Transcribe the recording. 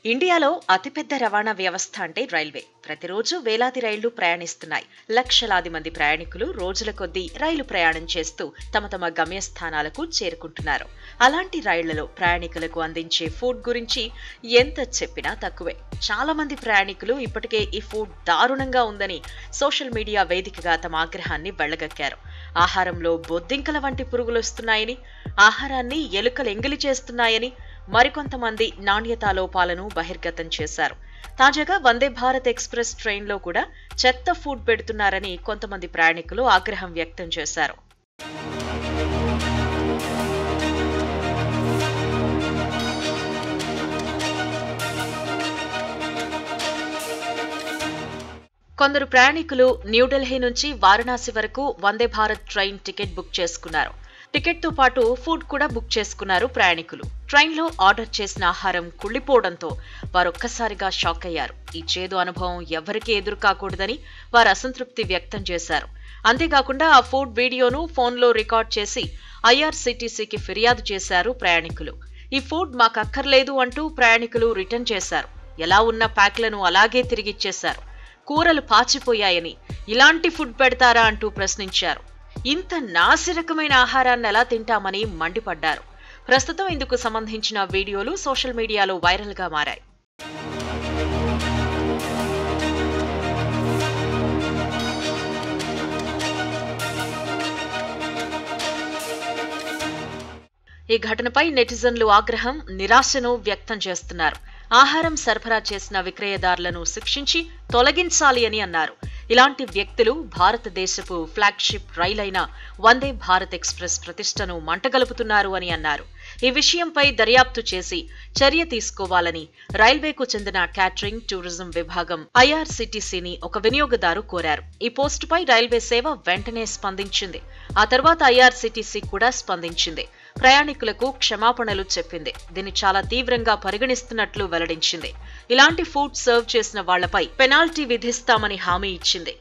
ఇండియాలో అతిపెద్ద రవాణా వ్యవస్థ అంటే రైల్వే. ప్రతిరోజు వేలాది రైళ్లు ప్రయాణిస్తున్నాయి. లక్షలాది మంది ప్రయాణికులు రోజుల కొద్దీ రైలు ప్రయాణం చేస్తూ తమ తమ గమ్యస్థానాలకు చేరుకుంటున్నారు. అలాంటి రైళ్లలో ప్రయాణికులకు అందించే ఫుడ్ గురించి ఎంత చెప్పినా తక్కువే. చాలా మంది ప్రయాణికులు ఇప్పటికే ఈ ఫుడ్ దారుణంగా ఉందని సోషల్ మీడియా వేదికగా తమ ఆగ్రహాన్ని వెళ్లగక్కారు. ఆహారంలో బొద్దింకల వంటి పురుగులు వస్తున్నాయని, ఆహారాన్ని ఎలుకలు ఎంగిలి చేస్తున్నాయని, మరికొంతమంది నాణ్యతా లోపాలను బహిర్గతం చేశారు. తాజాగా వందే భారత్ ఎక్స్ప్రెస్ ట్రైన్లో కూడా చెత్త ఫుడ్ పెడుతున్నారని కొంతమంది ప్రయాణికులు ఆగ్రహం వ్యక్తం చేశారు. కొందరు ప్రయాణికులు న్యూఢిల్లీ నుంచి వారణాసి వరకు Vande Bharat train ticket book చేసుకున్నారు. టికెట్ తో పాటు ఫుడ్ కూడా బుక్ చేసుకున్నారు ప్రయాణికులు. ట్రైన్లో ఆర్డర్ చేసిన ఆహారం కుళ్లిపోవడంతో వారొక్కసారిగా షాక్ అయ్యారు. ఈ చేదు అనుభవం ఎవరికీ ఎదురు కాకూడదని వారు అసంతృప్తి వ్యక్తం చేశారు. అంతేకాకుండా ఆ ఫుడ్ వీడియోను ఫోన్లో రికార్డ్ చేసి ఐఆర్సీటీసీకి ఫిర్యాదు చేశారు ప్రయాణికులు. ఈ ఫుడ్ మాకక్కర్లేదు అంటూ ప్రయాణికులు రిటర్న్ చేశారు. ఎలా ఉన్న ప్యాక్లను అలాగే తిరిగిచ్చేశారు. కూరలు పాచిపోయాయని, ఇలాంటి ఫుడ్ పెడతారా అంటూ ప్రశ్నించారు. ఇంత నాసిరకమైన ఆహారాన్ని ఎలా తింటామని మండిపడ్డారు. ప్రస్తుతం ఇందుకు సంబంధించిన వీడియోలు సోషల్ మీడియాలో వైరల్ గా మారాయి. ఈ ఘటనపై నెటిజన్లు ఆగ్రహం, నిరాశను వ్యక్తం చేస్తున్నారు. ఆహారం సరఫరా చేసిన విక్రయదారులను శిక్షించి తొలగించాలి అని అన్నారు. ఇలాంటి వ్యక్తులు భారతదేశపు ఫ్లాగ్షిప్ రైలైన వందే భారత్ ఎక్స్ప్రెస్ ప్రతిష్టను మంటగలుపుతున్నారు అని అన్నారు. ఈ విషయంపై దర్యాప్తు చేసి చర్య తీసుకోవాలని రైల్వేకు చెందిన క్యాటరింగ్, టూరిజం విభాగం ఐఆర్సీటీసీని ఒక వినియోగదారు కోరారు. ఈ పోస్టుపై రైల్వే సేవ వెంటనే స్పందించింది. ఆ తర్వాత ఐఆర్సీటీసీ కూడా స్పందించింది. ప్రయాణికులకు క్షమాపణలు చెప్పింది. దీన్ని చాలా తీవ్రంగా పరిగణిస్తున్నట్లు వెల్లడించింది. ఇలాంటి ఫుడ్ సర్వ్ చేసిన వాళ్లపై పెనాల్టీ విధిస్తామని హామీ ఇచ్చింది.